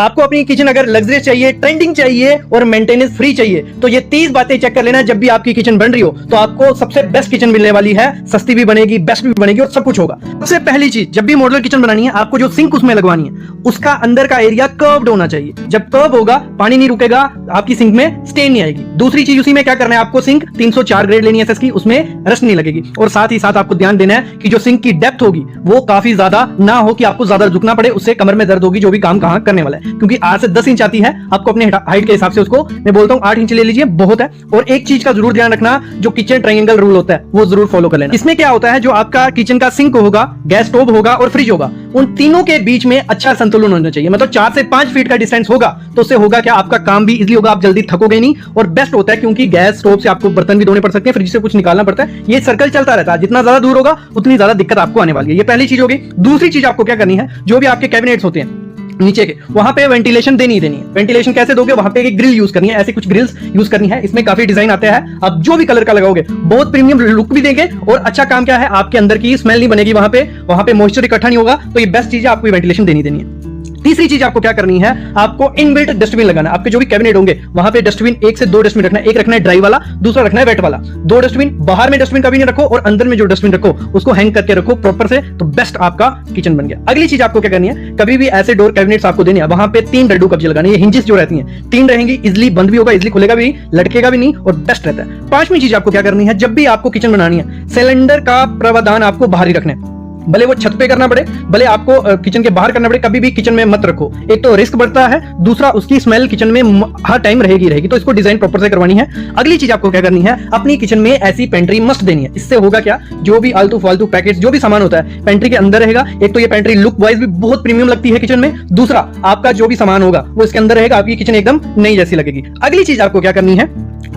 आपको अपनी किचन अगर लग्जरियस चाहिए, ट्रेंडिंग चाहिए और मेंटेनेंस फ्री चाहिए तो ये 30 बातें चेक कर लेना। जब भी आपकी किचन बन रही हो तो आपको सबसे बेस्ट किचन मिलने वाली है, सस्ती भी बनेगी, बेस्ट भी बनेगी और सब कुछ होगा। सबसे पहली चीज, जब भी मॉडुलर किचन बनानी है आपको जो सिंक उसमें लगवानी है उसका अंदर का एरिया कर्व्ड होना चाहिए। जब कर्व होगा पानी नहीं रुकेगा, आपकी सिंक में स्टेन नहीं आएगी। दूसरी चीज उसी में क्या करना है, आपको सिंक 304 ग्रेड लेनी है एसएस की, उसमें रस्ट नहीं लगेगी। और साथ ही साथ आपको ध्यान देना है कि जो सिंक की डेप्थ होगी वो काफी ज्यादा ना हो कि आपको ज्यादा झुकना पड़े, उससे कमर में दर्द होगी जो भी काम कहां करने वाला है। क्योंकि 8 से 10 इंच आती है, आपको अपने हाइट के हिसाब से उसको मैं बोलता हूं 8 इंच ले लीजिए, बहुत है। और एक चीज का जरूर ध्यान रखना, जो किचन ट्रायंगल रूल होता है वो जरूर फॉलो कर लेना। इसमें क्या होता है, जो आपका किचन का सिंक होगा, गैस स्टोव होगा और फ्रिज होगा, उन तीनों के बीच में अच्छा संतुलन होना चाहिए। मतलब 4 से 5 फीट का डिस्टेंस होगा तो उससे होगा क्या, आपका काम भी इजीली होगा, आप जल्दी थकोगे नहीं। और बेस्ट होता है क्योंकि गैस स्टोव से आपको बर्तन भी धोने पड़ सकते हैं, फ्रिज से कुछ निकालना पड़ता है, ये सर्कल चलता रहता है। जितना ज्यादा दूर होगा उतनी ज्यादा दिक्कत आपको आने वाली है। ये पहली चीज होगी। दूसरी चीज आपको क्या करनी है, जो भी आपके कैबिनेट्स होते हैं नीचे के, वहां पे वेंटिलेशन देनी है। वेंटिलेशन कैसे दोगे, वहां पे एक ग्रिल यूज करनी है, ऐसे कुछ ग्रिल्स यूज करनी है। इसमें काफी डिजाइन आते हैं, आप जो भी कलर का लगाओगे बहुत प्रीमियम लुक भी देंगे और अच्छा काम क्या है, आपके अंदर की स्मेल नहीं बनेगी, वहां पे मॉइस्चर इकट्ठा नहीं होगा। तो ये बेस्ट चीज है, आपको वेंटिलेशन देनी है। तीसरी चीज आपको क्या करनी है, आपको इनबिल्ट डस्टबिन लगाना है। आपके जो भी कैबिनेट होंगे वहां पे डस्टबिन 1 से 2 डस्टबिन रखना है। एक रखना है ड्राई वाला, दूसरा रखना है वेट वाला। 2 डस्टबिन, बाहर में डस्टबिन कभी नहीं रखो और अंदर में जो डस्टबिन रखो उसको हैंग करके रखो प्रॉपर से, तो बेस्ट आपका किचन बन गया। अगली चीज आपको क्या करनी है, कभी भी ऐसे डोर कैबिनेट्स आपको देने हैं वहां पे 3 रड्डू कब्जे लगाने। ये हिंजेस जो रहती हैं 3 रहेंगी, इजिली बंद भी होगा, इजिली खुलेगा भी, लटकेगा भी नहीं और बेस्ट रहता है। 5वीं चीज आपको क्या करनी है, जब भी आपको किचन बनानी है सिलेंडर का प्रावधान आपको बाहर ही रखना है। भले वो छत पे करना पड़े, भले आपको किचन के बाहर करना पड़े, कभी भी किचन में मत रखो। एक तो रिस्क बढ़ता है, दूसरा उसकी स्मेल किचन में हर टाइम रहेगी, तो इसको डिजाइन प्रॉपर से करवानी है। अगली चीज आपको क्या करनी है, अपनी किचन में ऐसी पेंट्री मस्ट देनी है। इससे होगा क्या, जो भी आलतू फालतू पैकेट जो भी सामान होता है पेंट्री के अंदर रहेगा। एक तो ये पेंट्री लुक वाइज भी बहुत प्रीमियम लगती है किचन में, दूसरा आपका जो भी सामान होगा वो इसके अंदर रहेगा, आपकी किचन एकदम नई जैसी लगेगी। अगली चीज आपको क्या करनी है,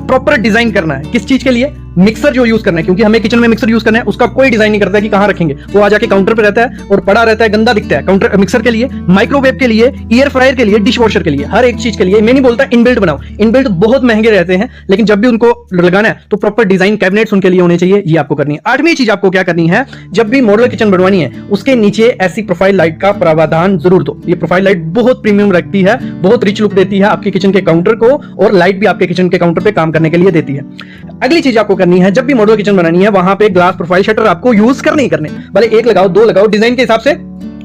प्रॉपर डिजाइन करना है। किस चीज के लिए, मिक्सर जो यूज करना है, क्योंकि हमें किचन में मिक्सर यूज करना है, उसका कोई डिजाइन नहीं करता है कि कहां रखेंगे, वो आ जाके काउंटर पे रहता है और पड़ा रहता है, गंदा दिखता है। काउंटर मिक्सर के लिए, माइक्रोवेव के लिए, एयर फ्रायर के लिए, डिश वॉशर के लिए, हर एक चीज के लिए। मैं नहीं बोलता इनबिल्ट बनाओ, इनबिल्ट बहुत महंगे रहते हैं, लेकिन जब भी उनको लगाना है तो प्रॉपर डिजाइन कैबिनेट्स उनके लिए होने चाहिए, ये आपको करनी है। 8वीं चीज आपको क्या करनी है, जब भी मॉडुलर किचन बनवानी है उसके नीचे ऐसी प्रोफाइल लाइट का प्रावधान जरूर दो। ये प्रोफाइल लाइट बहुत प्रीमियम रखती है, बहुत रिच लुक देती है आपके किचन के काउंटर को, और लाइट भी आपके किचन के काउंटर पे काम करने के लिए देती है। अगली चीज आपको करनी है, जब भी मॉडुलर किचन बनानी है वहां पे ग्लास प्रोफाइल शटर आपको यूज करने ही करने, भले 1 लगाओ 2 लगाओ, डिजाइन के हिसाब से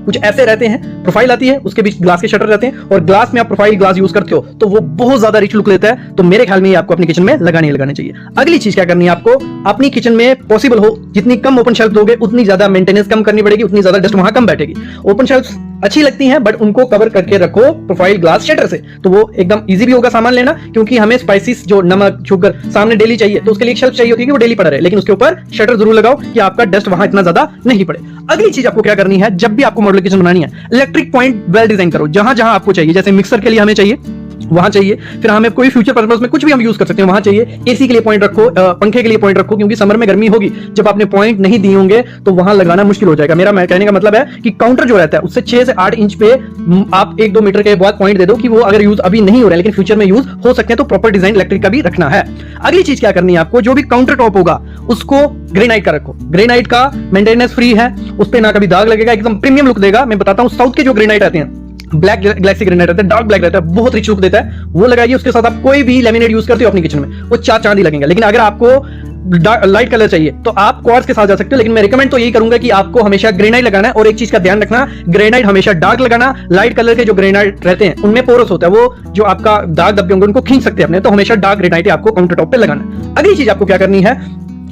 कुछ ऐसे रहते हैं, प्रोफाइल आती है उसके बीच ग्लास के शटर रहते हैं, और ग्लास में आप प्रोफाइल ग्लास यूज करते हो तो वो बहुत ज्यादा रिच लुक लेता है। तो मेरे ख्याल में ये आपको अपनी किचन में लगाने चाहिए। अगली चीज क्या करनी है, आपको अपनी किचन में पॉसिबल हो जितनी कम ओपन शेल्फ दोगे उतनी ज्यादा मेंटेनेंस कम करनी पड़ेगी, उतनी ज्यादा डस्ट वहां कम बैठेगी। ओपन शेल्फ अच्छी लगती हैं बट उनको कवर करके रखो प्रोफाइल ग्लास शटर से, तो वो एकदम इजी भी होगा सामान लेना। क्योंकि हमें स्पाइसेस जो नमक शुगर सामने डेली चाहिए, तो उसके लिए एक शेल्फ चाहिए होती है कि वो डेली पड़ा रहे, लेकिन उसके ऊपर शटर जरूर लगाओ कि आपका डस्ट वहां इतना ज्यादा नहीं पड़े। अगली चीज आपको क्या करनी है, जब भी आपको मॉडुलर किचन बनानी है इलेक्ट्रिक पॉइंट वेल डिजाइन करो। जहां जहां आपको चाहिए, जैसे मिक्सर के लिए हमें चाहिए वहां चाहिए, फिर हमें कोई फ्यूचर पर्पस में कुछ भी हम यूज कर सकते हैं वहां चाहिए। एसी के लिए पॉइंट रखो, पंखे के लिए पॉइंट रखो, क्योंकि समर में गर्मी होगी, जब आपने पॉइंट नहीं दिए होंगे तो वहां लगाना मुश्किल हो जाएगा। मेरा कहने का मतलब है कि काउंटर जो रहता है उससे 6 से 8 इंच पे आप 1-2 मीटर के बाद पॉइंट दे दो कि वो अगर यूज अभी नहीं हो रहा है लेकिन फ्यूचर में यूज हो सकते हैं, तो प्रॉपर डिजाइन इलेक्ट्रिक का भी रखना है। अगली चीज क्या करनी है, आपको जो भी काउंटर टॉप होगा उसको ग्रेनाइट का रखो। ग्रेनाइट का मेंटेनेंस फ्री है, उस पर ना कभी दाग लगेगा, एकदम प्रीमियम लुक देगा। मैं बताता हूं, साउथ के जो ग्रेनाइट आते हैं ब्लैक ग्लासी ग्रेनाइट रहता है, डार्क ब्लैक रहता है, बहुत रिच लुक देता है, वो लगाइए। उसके साथ आप कोई भी लेमिनेट यूज करते हो अपनी किचन में, वो 4 चांदी लगेंगे। लेकिन अगर आपको लाइट कलर चाहिए तो आप क्वार्ट्ज के साथ जा सकते हो, लेकिन मैं रिकमेंड तो यही करूंगा कि आपको हमेशा ग्रेनाइट लगाना है। और एक चीज का ध्यान रखना, ग्रेनाइट हमेशा डार्क लगाना। लाइट कलर के जो ग्रेनाइट रहते हैं उनमें पोरस होता है, वो जो आपका दाग धब्बे होंगे उनको खींच सकते हैं अपने, तो हमेशा डार्क ग्रेनाइट आपको काउंटर टॉप पे लगाना है। अगली चीज आपको क्या करनी है,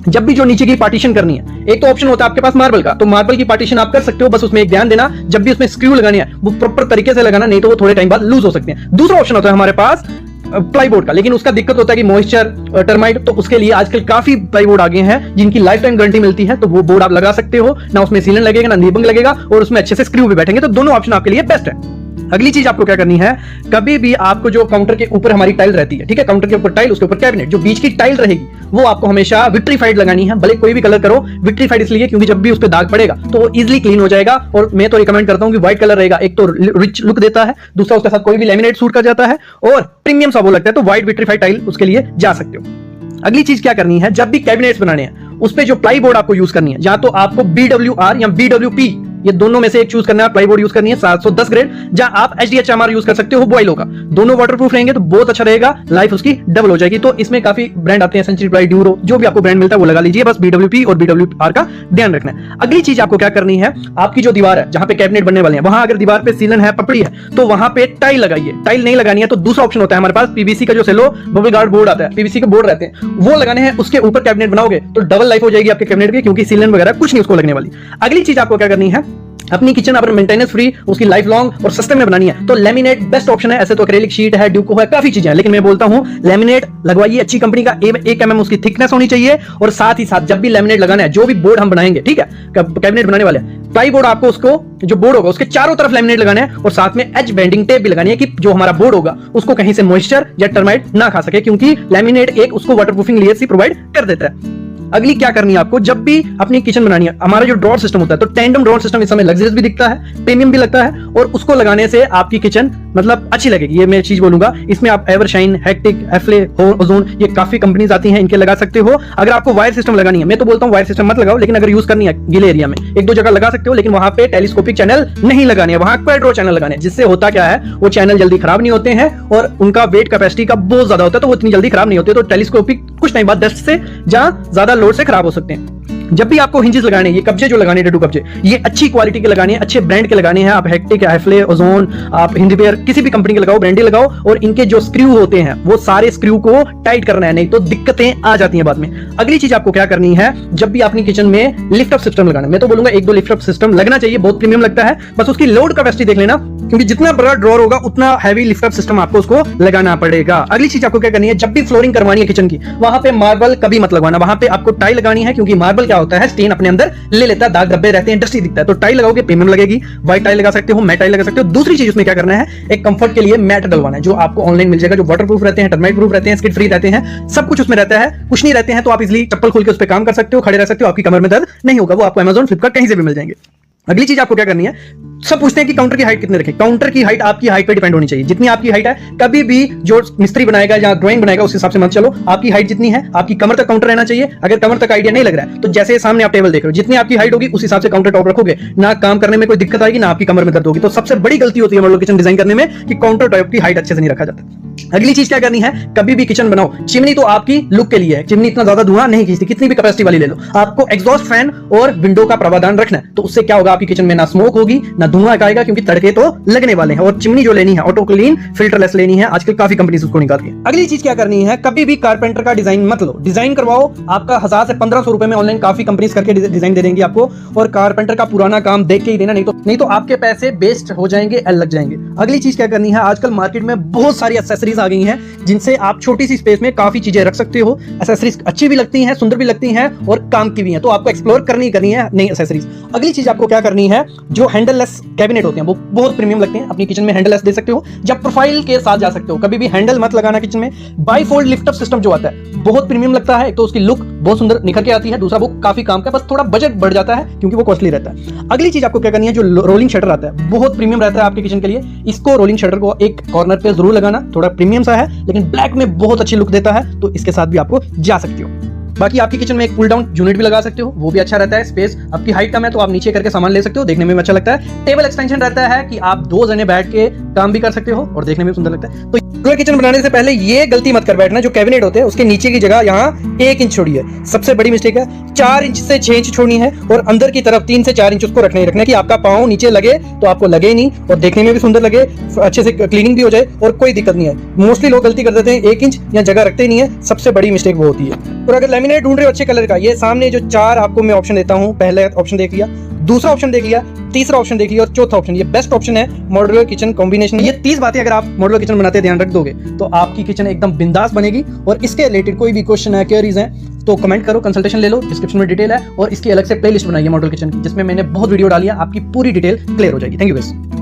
जब भी जो नीचे की पार्टीशन करनी है, एक तो ऑप्शन होता है आपके पास मार्बल का, तो मार्बल की पार्टीशन आप कर सकते हो, बस उसमें एक ध्यान देना जब भी उसमें स्क्रू लगानी है वो प्रॉपर तरीके से लगाना, नहीं तो वो थोड़े टाइम बाद लूज हो सकते हैं। दूसरा ऑप्शन होता है हमारे पास प्लाईबोर्ड का, लेकिन उसका दिक्कत होता है कि मॉइस्चर टर्माइट, तो उसके लिए आजकल काफी प्लाईबोर्ड आ गए हैं जिनकी लाइफ टाइम गारंटी मिलती है, तो वो बोर्ड आप लगा सकते हो, ना उसमें सीलन लगेगा ना नीबंग लगेगा, और उसमें अच्छे से स्क्रू भी बैठेंगे, तो दोनों ऑप्शन आपके लिए बेस्ट है। अगली चीज आपको क्या करनी है, कभी भी आपको जो काउंटर के ऊपर हमारी टाइल रहती है, ठीक है, काउंटर के ऊपर टाइल, उसके ऊपर कैबिनेट, जो बीच की टाइल रहेगी वो आपको हमेशा विट्रीफाइड लगानी है। भले कोई भी कलर करो, विट्रीफाइड इसलिए क्योंकि जब भी उस पे दाग पड़ेगा तो वो इजीली क्लीन हो जाएगा। और मैं तो रिकमेंड करता हूं कि व्हाइट कलर रहेगा, एक तो रिच लुक देता है, दूसरा उसके साथ कोई भी लेमिनेट सूट कर जाता है और प्रीमियम सा वो लगता है, तो व्हाइट विट्रीफाइड टाइल उसके लिए जा सकते हो। अगली चीज क्या करनी है, जब भी कैबिनेट्स बनाने हैं उस पे जो प्लाई बोर्ड आपको यूज करनी है, या तो आपको BWR या BWP ये दोनों में से एक चूज करना है, प्लाईवुड यूज करनी है 710 ग्रेड, जहां आप HDHMR यूज कर सकते हो बॉयलो का। दोनों वाटरप्रूफ रहेंगे तो बहुत अच्छा रहेगा, लाइफ उसकी डबल हो जाएगी। तो इसमें काफी ब्रांड आते हैं, सेंचुरी प्लाई, ड्यूरो, जो भी आपको ब्रांड मिलता है वो लगा लीजिए, बस BWP और BWR का ध्यान रखना है। अगली चीज आपको क्या करनी है, आपकी जो दीवार है जहां पे कैबिनेट बनने वाले हैं, वहां अगर दीवार पे सीलन है, पपड़ी है, तो वहां पे टाइल लगाइए। टाइल नहीं लगानी है तो दूसरा ऑप्शन होता है हमारे पास, PVC का जो सेलो बबल गार्ड बोर्ड आता है, PVC के बोर्ड रहते हैं, वो लगाने हैं। उसके ऊपर कैबिनेट बनाओगे तो डबल लाइफ हो जाएगी आपके कैबिनेट की, क्योंकि सीलन वगैरह कुछ नहीं उसको लगने वाली। अगली चीज आपको क्या करनी है, अपनी किचन अगर मेंटेनेंस फ्री, उसकी लाइफ लॉन्ग और सस्ते में बनानी है तो लेमिनेट बेस्ट ऑप्शन है। ऐसे तो एक्रेलिक शीट है, ड्यूको है, काफी चीजें हैं, लेकिन मैं बोलता हूं लेमिनेट लगवाइए, अच्छी कंपनी का, 1 mm उसकी थिकनेस होनी चाहिए। और साथ ही साथ जब भी लेमिनेट लगाना है, जो भी बोर्ड हम बनाएंगे, ठीक है, कैबिनेट बनाने वाले प्लाई बोर्ड, आपको उसको जो बोर्ड होगा उसके चारों तरफ लेमिनेट लगाना है, और साथ में एज बेंडिंग टेप भी लगानी है कि जो हमारा बोर्ड होगा उसको कहीं से मॉइस्चर या टर्माइट ना खा सके, क्योंकि लेमिनेट एक उसको वाटरप्रूफिंग लेयर से प्रोवाइड कर देता है। अगली क्या करनी है आपको, जब भी अपनी किचन बनानी है, हमारा जो ड्रॉर सिस्टम होता है, तो टेंडम ड्रॉर सिस्टम इस समय लग्जरियस भी दिखता है, प्रीमियम भी लगता है, और उसको लगाने से आपकी किचन मतलब अच्छी लगेगी। ये मैं चीज बोलूंगा, इसमें आप एवरशाइन, हेक्टिक, एफ्ले, ओजोन, ये काफी कंपनीज आती हैं, इनके लगा सकते हो। अगर आपको वायर सिस्टम लगानी है, मैं तो बोलता हूं वायर सिस्टम मत लगाओ, लेकिन अगर यूज करनी है गीले एरिया में 1-2 जगह लगा सकते हो, लेकिन वहां पे टेलीस्कोपिक चैनल नहीं लगाने हैं, वहां क्वाड्रो चैनल लगाने हैं। जिससे होता क्या है, वो चैनल जल्दी खराब नहीं होते हैं और उनका वेट कैपेसिटी का बहुत ज्यादा होता है, तो वो इतनी जल्दी खराब नहीं होते। तो टेलीस्कोपिक कुछ टाइम बाद डस्ट से, जहां ज्यादा लोड से खराब हो सकते हैं। जब भी आपको हिंजेस लगाने हैं, ये कब्जे जो लगाने हैं, टैटू कब्जे, ये अच्छी क्वालिटी के लगाने हैं, अच्छे ब्रांड के लगाने हैं। आप हेक्टिक, एफ्ले, ओजोन, आप हिंदीपेयर, किसी भी कंपनी के लगाओ, ब्रांडी लगाओ, और इनके जो स्क्रू होते हैं वो सारे स्क्रू को टाइट करना है, नहीं तो दिक्कतें आ जाती हैं बाद में। अगली चीज आपको क्या करनी है, जब भी अपनी किचन में लिफ्ट अप सिस्टम लगाना है, मैं तो बोलूंगा 1-2 लिफ्ट अप सिस्टम लगना चाहिए, बहुत प्रीमियम लगता है, बस उसकी लोड कैपेसिटी देख लेना, क्योंकि जितना बड़ा ड्रॉर होगा उतना हैवी लिफ्ट अप सिस्टम आपको उसको लगाना पड़ेगा। अगली चीज आपको क्या करनी है, जब भी फ्लोरिंग करवानी है किचन की, वहां पे मार्बल कभी मत लगवाना, वहां पे आपको टाइल लगानी है, क्योंकि मार्बल क्या होता है, स्टेन अपने अंदर ले लेता है, दाग धब्बे रहते हैं, डस्टी दिखता है। तो टाइल लगाओगे प्रीमियम लगेगी, व्हाइट टाइल लगा सकते हो, मैट टाइल लगा सकते हो। दूसरी चीज उसमें क्या करना है, एक कंफर्ट के लिए मैट डलवाना है, जो आपको ऑनलाइन मिल जाएगा, जो वाटरप्रूफ रहते हैं, टर्माइट प्रूफ रहते हैं, स्किड फ्री रहते हैं, सब कुछ उसमें रहता है। कुछ नहीं रहते हैं तो आप इजीली चप्पल खोल के उस पर काम कर सकते हो, खड़े रह सकते हो, आपकी कमर में दर्द नहीं होगा, वो आपको अमेज़न, फ्लिपकार्ट कहीं से भी मिल जाएंगे। अगली चीज आपको क्या करनी है, सब पूछते हैं कि काउंटर की हाइट कितनी रखें। काउंटर की हाइट आपकी हाइट पे डिपेंड होनी चाहिए, जितनी आपकी हाइट है। कभी भी जो मिस्त्री बनाएगा या ड्राइंग बनाएगा उस हिसाब से मत चलो, आपकी हाइट जितनी है, आपकी कमर तक काउंटर रहना चाहिए। अगर कमर तक आइडिया नहीं लग रहा है तो जैसे सामने आप टेबल देख रहे हो, जितनी आपकी हाइट होगी उस हिसाब से काउंटर टॉप रखोगे, ना काम करने में कोई दिक्कत आएगी, ना आपकी कमर में दर्द होगी। तो सबसे बड़ी गलती होती है मॉडल किचन डिजाइन करने में कि काउंटर टॉप की हाइट अच्छे से नहीं रखा जाता। अगली चीज क्या करनी है, कभी भी किचन बनाओ, चिमनी तो आपकी लुक के लिए है, चिमनी इतना ज्यादा धुआं नहीं खींचती, कितनी भी कैपेसिटी वाली ले लो। आपको एग्जॉस्ट फैन और विंडो का प्रावधान रखना है, तो उससे क्या होगा, आपकी किचन में ना स्मोक होगी ना धुआं आएगा, क्योंकि तड़के तो लगने वाले हैं। और चिमनी जो लेनी है ऑटो क्लीन फिल्टरलेस लेनी है, आजकल काफी कंपनीज उसको निकालती है। अगली चीज क्या करनी है, कभी भी कारपेंटर का डिजाइन मत लो, डिजाइन करवाओ, आपका 1000 से 1500 रुपए में ऑनलाइन काफी कंपनीज करके डिजाइन दे देंगी आपको, और कारपेंटर का पुराना काम देख के ही देना, नहीं तो आपके पैसे वेस्ट हो जाएंगे, लग जाएंगे। अगली चीज क्या करनी है, आजकल मार्केट में बहुत सारी एक्सेसरीज आ गई हैं जिनसे आप छोटी सी स्पेस में काफी चीजें रख सकते हो। एक्सेसरीज अच्छी भी लगती हैं, सुंदर भी लगती हैं और काम की भी हैं, तो आपको एक्सप्लोर करनी है नई एक्सेसरीज। अगली चीज आपको क्या करनी है, जो हैंडललेस कैबिनेट होते हैं वो बहुत प्रीमियम लगते हैं, अपनी किचन में हैंडललेस दे सकते हो, जब प्रोफाइल के साथ जा सकते हो। कभी भी हैंडल मत लगाना किचन में। बाईफोल्ड लिफ्ट अप सिस्टम जो आता है बहुत प्रीमियम लगता है, एक तो उसकी लुक बहुत सुंदर निखर के आती है, दूसरा वो काफी काम का, बस थोड़ा बजट बढ़ जाता है क्योंकि वो कॉस्टली रहता है। अगली चीज आपको क्या करनी है, जो रोलिंग शटर आता है बहुत प्रीमियम रहता है आपके किचन के लिए, इसको रोलिंग शटर को एक कॉर्नर पे जरूर लगाना, थोड़ा प्रीमियम सा है लेकिन ब्लैक में बहुत अच्छी लुक देता है, तो इसके साथ भी आपको जा सकते हो। बाकी आपकी किचन में एक पुल डाउन यूनिट भी लगा सकते हो, वो भी अच्छा रहता है। स्पेस आपकी हाइट कम है तो आप नीचे करके सामान ले सकते हो, देखने में अच्छा लगता है। टेबल एक्सटेंशन रहता है कि आप 2 जने बैठ के काम भी कर सकते हो और देखने में सुंदर लगता है। तो पूरा किचन बनाने से पहले ये गलती मत कर बैठना, जो कैबिनेट होते हैं उसके नीचे की जगह यहाँ 1 इंच छोड़ी है, सबसे बड़ी मिस्टेक है। 4 इंच से 6 इंच छोड़नी है और अंदर की तरफ 3 से 4 इंच उसको रखना है कि आपका पाँव नीचे लगे तो आपको लगे नहीं और देखने में भी सुंदर लगे, अच्छे से क्लीनिंग भी हो जाए और कोई दिक्कत नहीं है। मोस्टली लोग गलती कर देते हैं 1 इंच या जगह रखते नहीं है, सबसे बड़ी मिस्टेक वो होती है। और अगर लेमिनेट ढूंढ रहे हो अच्छे कलर का, ये सामने जो 4 आपको मैं ऑप्शन देता हूँ, पहला ऑप्शन देख लिया, दूसरा ऑप्शन देख लिया, तीसरा ऑप्शन देख लिया और चौथा ऑप्शन, ये बेस्ट ऑप्शन है मॉड्यूलर किचन कॉम्बिनेशन। ये 30 बातें अगर आप मॉड्यूलर किचन बनाते ध्यान रख दोगे तो आपकी किचन एकदम बिंदास बनेगी। और इसके रिलेटेड कोई भी क्वेश्चन है, क्वेरीज हैं तो कमेंट करो, कंसल्टेशन ले लो, डिस्क्रिप्शन में डिटेल है और इसकी अलग से प्लेलिस्ट बनाई है मॉड्यूलर किचन की, जिसमें मैंने बहुत वीडियो डाली है, आपकी पूरी डिटेल क्लियर हो जाएगी। Thank you guys.